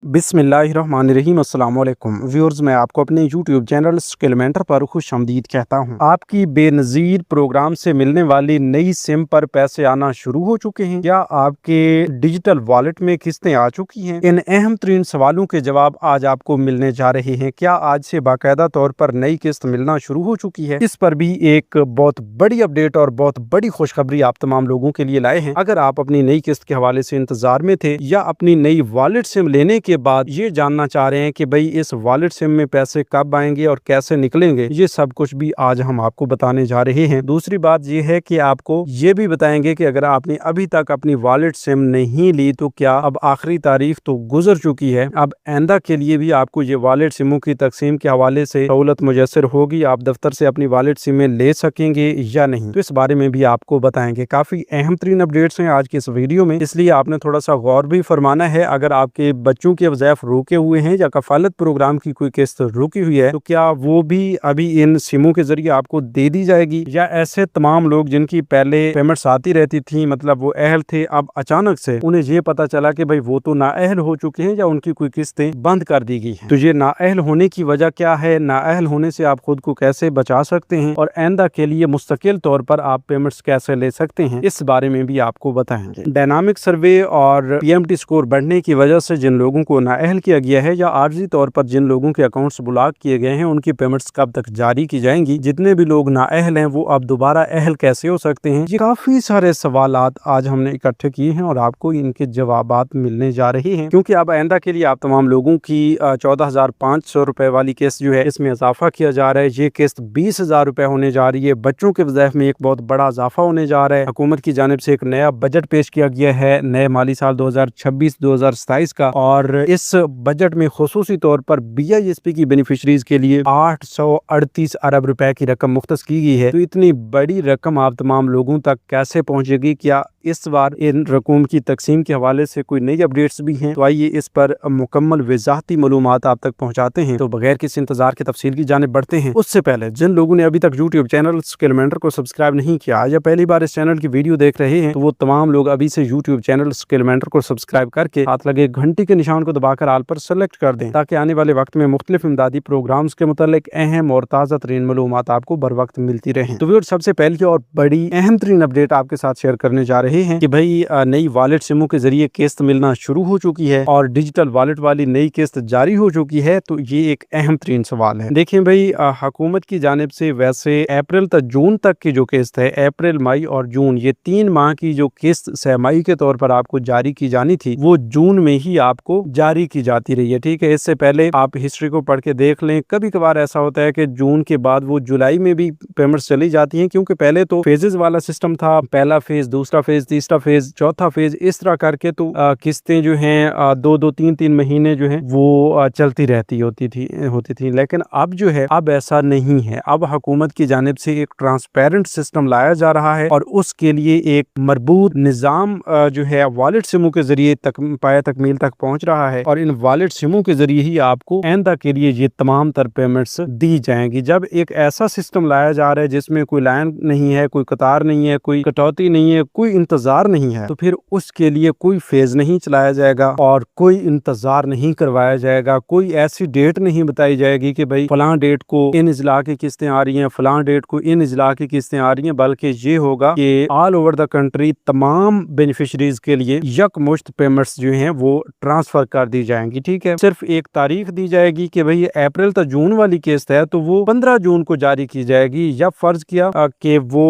बिस्मिल्लाहिर्रहमानिर्रहीम। अस्सलाम वालेकुम व्यूअर्स, मैं आपको अपने यूट्यूब चैनल स्किल मेंटर पर खुशामदीद कहता हूं। आपकी बेनज़ीर प्रोग्राम से मिलने वाली नई सिम पर पैसे आना शुरू हो चुके हैं? क्या आपके डिजिटल वॉलेट में किस्तें आ चुकी हैं? इन अहम तरीन सवालों के जवाब आज आपको मिलने जा रहे हैं। क्या आज से बाकायदा तौर पर नई किस्त मिलना शुरू हो चुकी है? इस पर भी एक बहुत बड़ी अपडेट और बहुत बड़ी खुशखबरी आप तमाम लोगों के लिए लाए हैं। अगर आप अपनी नई किस्त के हवाले से इंतजार में थे या अपनी नई वॉलेट सिम लेने के बाद ये जानना चाह रहे हैं कि भाई इस वॉलेट सिम में पैसे कब आएंगे और कैसे निकलेंगे, ये सब कुछ भी आज हम आपको बताने जा रहे हैं। दूसरी बात ये है कि आपको ये भी बताएंगे कि अगर आपने अभी तक अपनी वॉलेट सिम नहीं ली तो क्या अब आखिरी तारीख तो गुजर चुकी है, अब आइंदा के लिए भी आपको ये वॉलेट सिमों की तकसीम के हवाले से सहूलत मुयस्सर होगी, आप दफ्तर से अपनी वॉलेट सिमें ले सकेंगे या नहीं, तो इस बारे में भी आपको बताएंगे। काफी अहम तरीन अपडेट्स हैं आज की इस वीडियो में, इसलिए आपने थोड़ा सा गौर भी फरमाना है। अगर आपके बच्चों के वज़ाइफ रुके हुए हैं या कफालत प्रोग्राम की कोई किस्त रुकी हुई है तो क्या वो भी अभी इन सिमों के जरिए आपको दे दी जाएगी, या ऐसे तमाम लोग जिनकी पहले पेमेंट्स आती रहती थी, मतलब वो अहल थे, अब अचानक से उन्हें ये पता चला कि भाई वो तो नाअहल हो चुके हैं या उनकी कोई किस्तें बंद कर दी गई हैं। तो ये नाअहल होने की वजह क्या है, नाअहल होने से आप खुद को कैसे बचा सकते हैं और आइंदा के लिए मुस्तकिल तौर पर आप पेमेंट्स कैसे ले सकते हैं, इस बारे में भी आपको बताएंगे। डायनामिक सर्वे और पीएमटी स्कोर बढ़ने की वजह से जिन लोगों को नाअहल किया गया है या आर्जी तौर पर जिन लोगों के अकाउंट्स ब्लॉक किए गए हैं, उनकी पेमेंट्स कब तक जारी की जाएंगी, जितने भी लोग नाअहल हैं वो अब दोबारा अहल कैसे हो सकते हैं, ये काफी सारे सवालात आज हमने इकट्ठे किए हैं और आपको इनके जवाबात मिलने जा रहे हैं। क्योंकि अब आइंदा के लिए आप तमाम लोगों की 14,500 रुपए वाली किस्त जो है इसमें इजाफा किया जा रहा है। ये किस्त 20,000 रुपए होने जा रही है। बच्चों के वज़ाइफ में एक बहुत बड़ा इजाफा होने जा रहा है। हुकूमत की जानिब से एक नया बजट पेश किया गया है नए माली साल 2026-2027 का, और इस बजट में खुसूसी तौर पर BISP की बेनिफिशरीज के लिए 838 अरब रुपए की रकम मुख्तस की गई है। तो इतनी बड़ी रकम आप तमाम लोगों तक कैसे पहुंचेगी? क्या इस बार इन रकूम की तकसीम के हवाले से कोई नई अपडेट्स भी हैं? तो आइए इस पर मुकम्मल वजाहती मालूमात आप तक पहुंचाते हैं। तो बगैर किसी इंतजार के तफसील की जानिब बढ़ते हैं। उससे पहले जिन लोगों ने अभी तक यूट्यूब चैनल स्किल मेंटर को सब्सक्राइब नहीं किया या पहली बार इस चैनल की वीडियो देख रहे हैं तो वो तमाम लोग अभी से यूट्यूब चैनल स्किल मेंटर को सब्सक्राइब करके हाथ लगे घंटी के निशान को दबाकर आल पर सेलेक्ट कर दें, ताकि आने वाले वक्त में मुख्तलिफ इमदादी प्रोग्राम्स के मुतालिक अहम और ताज़ा तरीन मालूमात आपको बर वक्त मिलती रहे। तो व्यूअर्स, सबसे पहले और बड़ी अहम तरीन अपडेट आपके साथ शेयर करने जा रहे हैं कि भाई नई वॉलेट सिमों के जरिए किस्त मिलना शुरू हो चुकी है और डिजिटल वॉलेट वाली नई किस्त जारी हो चुकी है। तो ये एक अहम तरीन सवाल है। देखें भाई, हुकूमत की जानिब से वैसे अप्रैल तक जून तक की जो किस्त है, अप्रैल, मई और जून, ये 3 माह की जो किस्त सहमाई के तौर पर आपको जारी की जानी थी वो जून में ही आपको जारी की जाती रही है। ठीक है, इससे पहले आप हिस्ट्री को पढ़ के देख लें, कभी कभार ऐसा होता है कि जून के बाद वो जुलाई में भी पेमेंट्स चली जाती हैं, क्योंकि पहले तो फेजेस वाला सिस्टम था, पहला फेज, दूसरा फेज, तीसरा फेज, चौथा फेज, इस तरह करके तो किस्तें जो हैं 2-2, 3-3 महीने जो है वो चलती रहती होती थी। लेकिन अब जो है अब ऐसा नहीं है। अब हुकूमत की जानिब से एक ट्रांसपेरेंट सिस्टम लाया जा रहा है और उसके लिए एक मरबूत निज़ाम जो है वॉलेट सिमों के जरिए पाया तकमील तक पहुंच रहा है, और इन वॉलेट सिमों के जरिए ही आपको आइंदा के लिए ये तमाम तर पेमेंट्स दी जाएंगी। जब एक ऐसा सिस्टम लाया जा रहा है जिसमें कोई लाइन नहीं है, कोई कतार नहीं है, कोई कटौती नहीं है, कोई इंतजार नहीं है, तो फिर उसके लिए कोई फेज नहीं चलाया जाएगा और कोई इंतजार नहीं करवाया जाएगा। कोई ऐसी डेट नहीं बताई जाएगी कि भाई फलां डेट को इन इजला की किस्तें आ रही हैं, फलां डेट को इन इजला की किस्तें आ रही हैं, बल्कि ये होगा कि ऑल ओवर द कंट्री तमाम बेनिफिशरीज के लिए यकमुश्त पेमेंट्स जो हैं वो ट्रांसफर कर दी जाएंगी। ठीक है, सिर्फ एक तारीख दी जाएगी कि भाई अप्रैल तक जून वाली किस्त है तो वो 15 जून को जारी की जाएगी, या फर्ज किया कि वो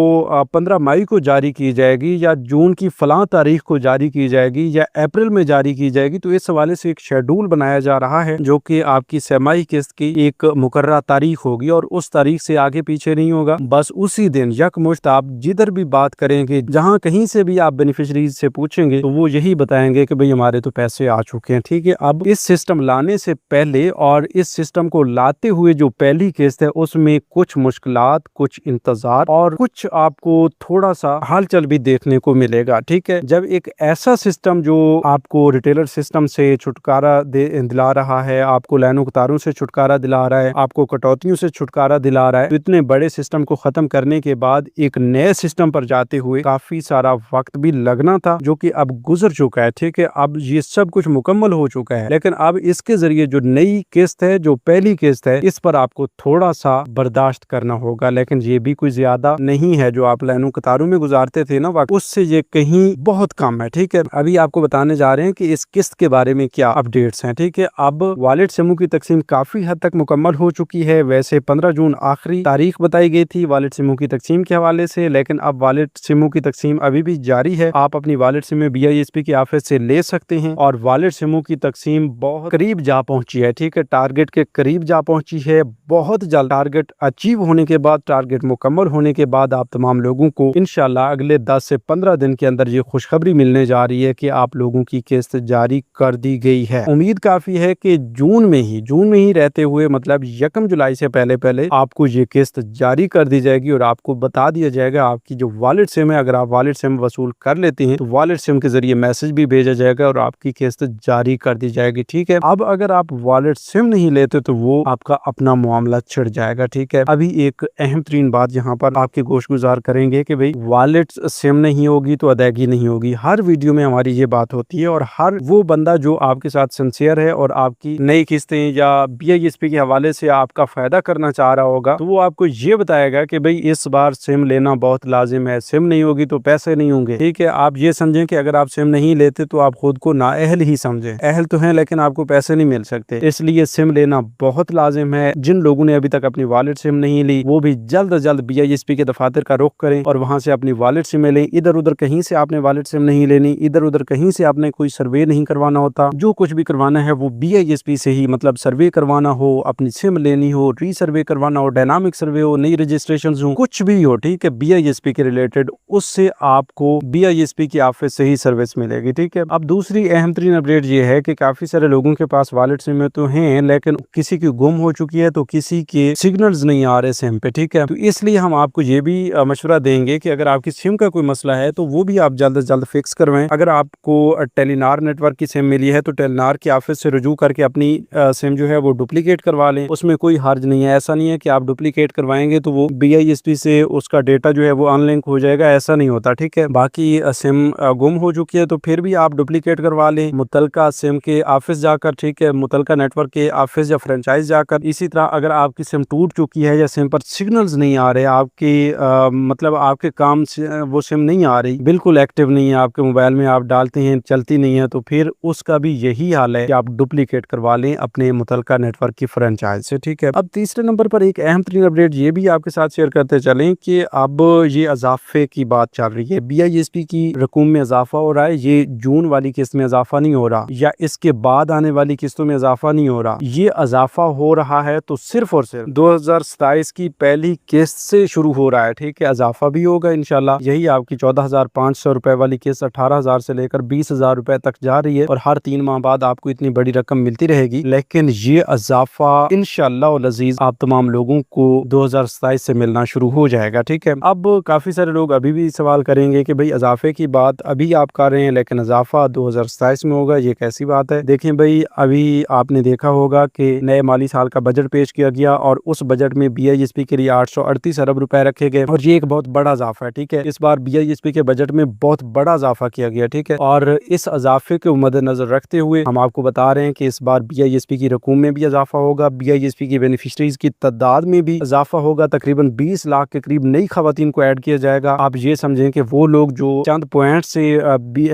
15 मई को जारी की जाएगी, या जून की फलां तारीख को जारी की जाएगी, या अप्रैल में जारी की जाएगी। तो इस हवाले से एक शेड्यूल बनाया जा रहा है जो कि आपकी सहमाई किस्त की एक मुकर्रर तारीख होगी और उस तारीख से आगे पीछे नहीं होगा। बस उसी दिन यकमुश्त आप जिधर भी बात करेंगे, जहां कहीं से भी आप बेनिफिशरीज से पूछेंगे तो वो यही बताएंगे कि भाई हमारे तो पैसे आ चुके हैं। ठीक है, अब इस सिस्टम लाने से पहले और इस सिस्टम को लाते हुए जो पहली किस्त है उसमें कुछ मुश्किलात, कुछ इंतजार और कुछ आपको थोड़ा सा हलचल भी देखने को मिलेगा। ठीक है, जब एक ऐसा सिस्टम जो आपको रिटेलर सिस्टम से छुटकारा दिला रहा है, आपको लाइनों कतारों से छुटकारा दिला रहा है, आपको कटौतियों से छुटकारा दिला रहा है, तो इतने बड़े सिस्टम को खत्म करने के बाद एक नए सिस्टम पर जाते हुए काफी सारा वक्त भी लगना था, जो कि अब गुजर चुका है। ठीक है, अब ये सब कुछ मुकम्मल हो चुका है, लेकिन अब इसके जरिए जो नई किस्त है, जो पहली किस्त है, इस पर आपको थोड़ा सा बर्दाश्त करना होगा, लेकिन ये भी कोई ज्यादा नहीं है। जो आप लाइनों कतारों में गुजारते थे ना वक्त, उससे ये कहीं बहुत कम है। ठीक है, अभी आपको बताने जा रहे हैं कि इस किस्त के बारे में क्या अपडेट्स हैं। ठीक है, अब वॉलेट सिमों की तकसीम काफी हद तक मुकम्मल हो चुकी है। वैसे 15 जून आखिरी तारीख बताई गई थी वॉलेट सिमों की तकसीम के हवाले से, लेकिन अब वॉलेट सिमों की तकसीम अभी भी जारी है। आप अपनी वॉलेट सिम BISP की ऑफिस से ले सकते हैं और वॉलेट सिमों की तकसीम बहुत करीब जा पहुंची है। ठीक है, टारगेट के करीब जा पहुंची है। बहुत जल्द टारगेट अचीव होने के बाद, टारगेट मुकम्मल होने के बाद आप तमाम लोगों को इंशाल्लाह अगले 10 से 15 दिन के अंदर ये खुशखबरी मिलने जा रही है कि आप लोगों की किस्त जारी कर दी गई है। उम्मीद काफी है कि जून में ही रहते हुए, मतलब 1 जुलाई से पहले आपको ये किस्त जारी कर दी जाएगी और आपको बता दिया जाएगा आपकी जो वॉलेट सिम है, अगर आप वॉलेट सिम वसूल कर लेते हैं तो वॉलेट सिम के जरिए मैसेज भी भेजा जाएगा और आपकी किस्त जारी कर दी जाएगी। ठीक है, अब अगर आप वॉलेट सिम नहीं लेते तो वो आपका अपना मामला छिड़ जाएगा। ठीक है, अभी एक अहम तरीन बात यहाँ पर आपके गोशगुजार करेंगे कि भाई वॉलेट सिम नहीं होगी तो अदायगी नहीं होगी। हर वीडियो में हमारी ये बात होती है और हर वो बंदा जो आपके साथ सिंसियर है और आपकी नई किस्तें या BISP के हवाले से आपका फायदा करना चाह रहा होगा, तो वो आपको ये बताएगा कि भाई इस बार सिम लेना बहुत लाजिम है, सिम नहीं होगी तो पैसे नहीं होंगे। ठीक है, आप ये समझें कि अगर आप सिम नहीं लेते तो आप खुद को नाअहल ही समझें। अहल तो हैं लेकिन आपको पैसे नहीं मिल सकते, इसलिए सिम लेना बहुत लाजिम है। जिन लोगों ने अभी तक अपनी वॉलेट सिम नहीं ली वो भी जल्द अज जल्द BISP के दफातर का रुख करें और वहां से अपनी वॉलेट सिम लें। इधर उधर कहीं से आपने वॉलेट सिम नहीं लेनी, इधर उधर कहीं से आपने कोई सर्वे नहीं करवाना होता। जो कुछ भी करवाना है वो BISP से ही, मतलब सर्वे करवाना हो, अपनी सिम लेनी हो, रीसर्वे करवाना हो, डायनामिक सर्वे हो, नई रजिस्ट्रेशन हो, कुछ भी हो, ठीक है, BISP के रिलेटेड, उससे आपको BISP की ऑफिस से ही सर्विस मिलेगी। ठीक है, अब दूसरी अहम तरीन अपडेट ये है कि काफी सारे लोगों के पास वॉलेट सिम तो हैं, लेकिन किसी की गुम हो चुकी है तो किसी के सिग्नल्स नहीं आ रहे सिम पे। ठीक है, तो इसलिए हम आपको ये भी मशवरा देंगे कि अगर आपकी सिम का कोई मसला है तो वो भी आप जल्द से जल्द फिक्स करवाएं। अगर आपको टेलीनार नेटवर्क की सिम मिली है तो टेलीनार की ऑफिस से रुजू करके अपनी सिम जो है वो डुप्लीकेट करवा लें, उसमें कोई हर्ज नहीं है। ऐसा नहीं है कि आप डुप्लीकेट करवाएंगे तो वो BISP से उसका डेटा जो है वो अनलिंक हो जाएगा, ऐसा नहीं होता। ठीक है, बाकी सिम गुम हो चुकी है तो फिर भी आप डुप्लीकेट करवा लें मुतलका सिम के ऑफिस जाकर। ठीक है, मुतलका नेटवर्क के ऑफिस या फ्रेंचाइज जाकर। इसी तरह अगर आपकी सिम टूट चुकी है या सिम पर सिग्नल्स नहीं आ रहे, आपके मतलब आपके काम से वो सिम नहीं आ रही, बिल्कुल एक्टिव नहीं है, आपके मोबाइल में आप डालते हैं चलती नहीं है, तो फिर उसका भी यही हाल है कि आप डुप्लीकेट करवा लें अपने मुतलका नेटवर्क की फ्रेंचाइज से। ठीक है, अब तीसरे नंबर पर एक अहम तरीन अपडेट ये भी आपके साथ शेयर करते चलें कि अब ये इजाफे की बात चल रही है। BISP की रकूम में इजाफा हो रहा है, ये जून वाली किस्त में इजाफा नहीं हो रहा या इसके बाद आने वाली किस्तों में इजाफा नहीं हो रहा। ये इजाफा हो रहा है तो सिर्फ और सिर्फ 2027 की पहली किस्त से शुरू हो रहा है। ठीक है, इजाफा भी होगा इंशाल्लाह। यही आपकी 14,500 रुपए वाली किस्त 18,000 से लेकर 20,000 रुपए तक जा रही है और हर 3 माह बाद आपको इतनी बड़ी रकम मिलती रहेगी। लेकिन ये इजाफा इंशाल्लाह अल अजीज आप तमाम लोगों को 2027 से मिलना शुरू हो जाएगा। ठीक है, अब काफी सारे लोग अभी भी सवाल करेंगे कि भाई इजाफे की बात अभी आप कर रहे हैं लेकिन इजाफा 2027 में होगा, ये कैसी बात है? देखें भाई, अभी आपने देखा होगा कि नए माली साल का बजट पेश किया गया और उस बजट में BISP के लिए 838 अरब रुपए रखे गए और ये एक बहुत बड़ा इजाफा है। ठीक है, इस बार BISP के बजट में बहुत बड़ा इजाफा किया गया। ठीक है, और इस इजाफे को मद्देनजर रखते हुए हम आपको बता रहे हैं कि इस बार BISP की रकूम में भी इजाफा होगा, BISP की बेनिफिशरीज की तादाद में भी इजाफा होगा। तकरीबन 20 लाख के करीब नई खवातीन को ऐड किया जाएगा। आप ये समझें कि वो लोग जो चंद पॉइंट से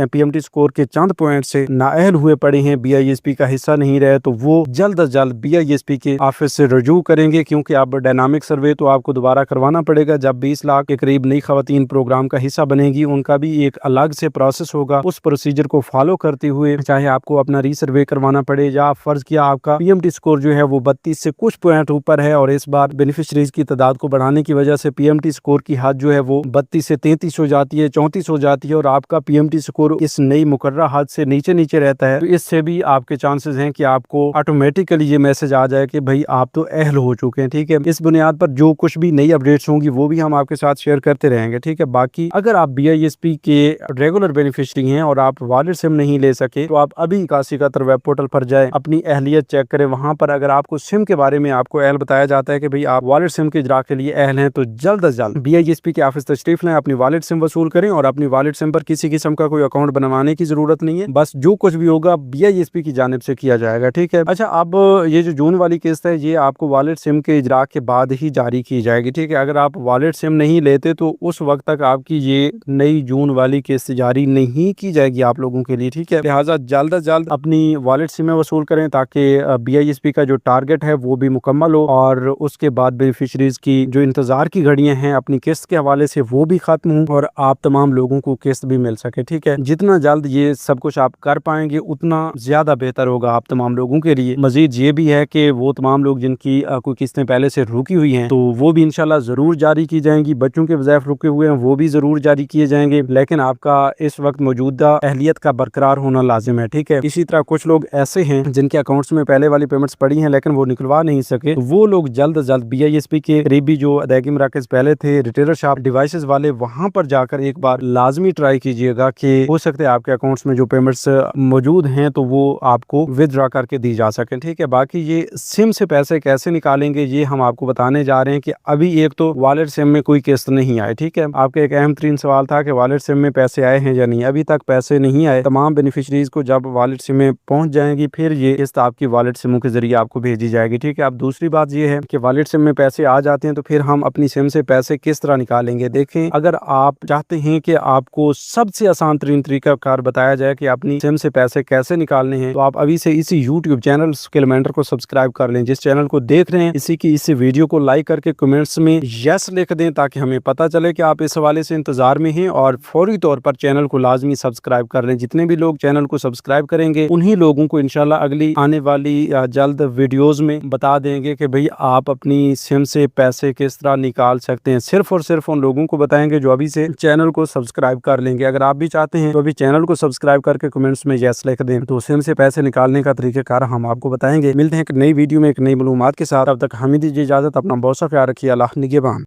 PMT स्कोर के चंद पॉइंट से नाअहल हुए पड़े हैं, BISP का हिस्सा नहीं रहे, तो वो जल्द अज जल्द BISP के ऑफिस से रजू करेंगे, क्योंकि अब डायनामिक सर्वे तो आपको दोबारा करवाना पड़ेगा। जब 20 लाख के करीब नई खवातीन प्रोग्राम का हिस्सा बनेगी, उनका भी एक अलग से प्रोसेस होगा। उस प्रोसीजर को फॉलो करते हुए चाहे आपको अपना रीसर्वे करवाना पड़े या फर्ज किया आपका PMT स्कोर जो है वो 32 से कुछ पॉइंट ऊपर है और इस बार बेनिफिशरीज की तादाद को बढ़ाने की वजह से PMT स्कोर की हद जो है वो 32 से 33 हो जाती है, 34 हो जाती है और आपका PMT स्कोर इस नई मुकर्रर हद से नीचे रहता है, तो इससे भी आपके चांसेस हैं कि आपको ऑटोमेटिकली ये मैसेज आ जाए कि भाई आप तो अहल हो चुके हैं। ठीक है, इस बुनियाद पर जो कुछ भी नई अपडेट्स होंगी वो भी हम आपके साथ शेयर करते रहेंगे। ठीक है, बाकी अगर आप BISP के रेगुलर बेनिफिशियरी हैं और आप वॉलेट सिम नहीं ले सके तो आप अभी 8171 वेब पोर्टल पर जाएं, अपनी अहलियत चेक करें। वहां पर अगर आपको सिम के बारे में आपको अहल बताया जाता है कि भाई आप वॉलेट सिम के इजरा के लिए अहल हैं, तो जल्द अज जल्द BISP के ऑफिस तशरीफ लें, अपनी वॉलेट सिम वसूल करें और अपनी वॉलेट सिम पर किसी किस्म का कोई अकाउंट बनवाने की जरूरत नहीं है। बस जो कुछ भी होगा BISP की जानिब से किया जाएगा, ठीक है। अच्छा, अब ये जो जून वाली किस्त है ये आपको वॉलेट सिम के इजरा के बाद ही जारी की जाएगी, ठीक है। अगर आप वॉलेट सिम नहीं लेते तो उस वक्त तक आपकी ये नई जून वाली किस्त जारी नहीं की जाएगी आप लोगों के लिए, ठीक है। लिहाजा जल्द अज जल्द अपनी वॉलेट सिम वसूल करें ताकि BISP का जो टारगेट है वो भी मुकम्मल हो और उसके बाद बेनिफिशरीज की जो इंतजार की घड़ियां हैं अपनी किस्त के हवाले से वो भी खत्म हो और आप तमाम लोगों को किस्त भी मिल सके, ठीक है। जितना जल्द ये सब कुछ आप कर पाएंगे उतना ज्यादा बेहतर होगा आप तमाम लोगों के लिए। मजीद ये भी है कि वो तमाम लोग जिनकी कोई किस्तें पहले से रुकी हुई हैं तो वो भी इंशाल्लाह जरूर जारी की जाएंगी। बच्चों के वज़ाइफ रुके हुए हैं वो भी जरूर जारी किए जाएंगे, लेकिन आपका इस वक्त मौजूदा अहलियत का बरकरार होना लाजिम है, ठीक है। इसी तरह कुछ लोग ऐसे हैं जिनके अकाउंट्स में पहले वाली पेमेंट्स पड़ी हैं लेकिन वो निकलवा नहीं सके, तो वो लोग जल्द अज जल्द BISP के करीबी जो अदायगी मराकज पहले थे रिटेलर शॉप डिवाइसेस वाले, वहां पर जाकर एक बार लाजमी ट्राई कीजिएगा कि हो सकते हैं आपके अकाउंट्स में जो पेमेंट्स मौजूद हैं तो वो आपको विदड्रॉ करके दी जा सके, ठीक है। बाकी ये सिम से पैसे कैसे निकालेंगे ये हम आपको बताने जा रहे हैं कि अभी एक तो वॉलेट सिम में कोई किस्त नहीं आए, ठीक है। आपका एक अहम तरीन सवाल था कि वॉलेट सिम में पैसे आए हैं या नहीं, अभी तक पैसे नहीं आए। तमाम बेनिफिशरीज को जब वॉलेट सिम में पहुंच जाएंगी फिर ये किस्त आपकी वॉलेट सिमों के जरिए आपको भेजी जाएगी, ठीक है। अब दूसरी बात ये है कि वॉलेट सिम में पैसे आ जाते हैं तो फिर हम अपनी सिम से पैसे किस तरह निकालेंगे। देखें, अगर आप चाहते हैं कि आपको सबसे आसान तरीन तरीका कार बताया जाए कि अपनी सिम से पैसे कैसे निकालने हैं, तो आप अभी से इसी यूट्यूब चैनल स्किलमेंटर को सब्सक्राइब कर लें। जिस चैनल को देख रहे हैं इस वीडियो को लाइक करके कमेंट्स में यस लिख दें ताकि हमें पता चले कि आप इस हवाले से इंतजार में हैं, और फौरी तौर पर चैनल को लाजमी सब्सक्राइब कर लें। जितने भी लोग चैनल को सब्सक्राइब करेंगे उन्हीं लोगों को इंशाल्लाह अगली आने वाली जल्द वीडियोस में बता देंगे कि भाई आप अपनी सिम से पैसे किस तरह निकाल सकते हैं। सिर्फ और सिर्फ उन लोगों को बताएंगे जो अभी से चैनल को सब्सक्राइब कर लेंगे। अगर आप भी चाहते हैं तो अभी चैनल को सब्सक्राइब करके कमेंट्स में यस लिख दें, तो सिम से पैसे निकालने का तरीक़ाकार हम आपको बताएंगे। मिलते हैं एक नई वीडियो में एक नई मालूमात के साथ। अब तक हमें दीजिए इजाजत, अपना बहुत सा ख्याल रखिए। अल्लाह निगहबान।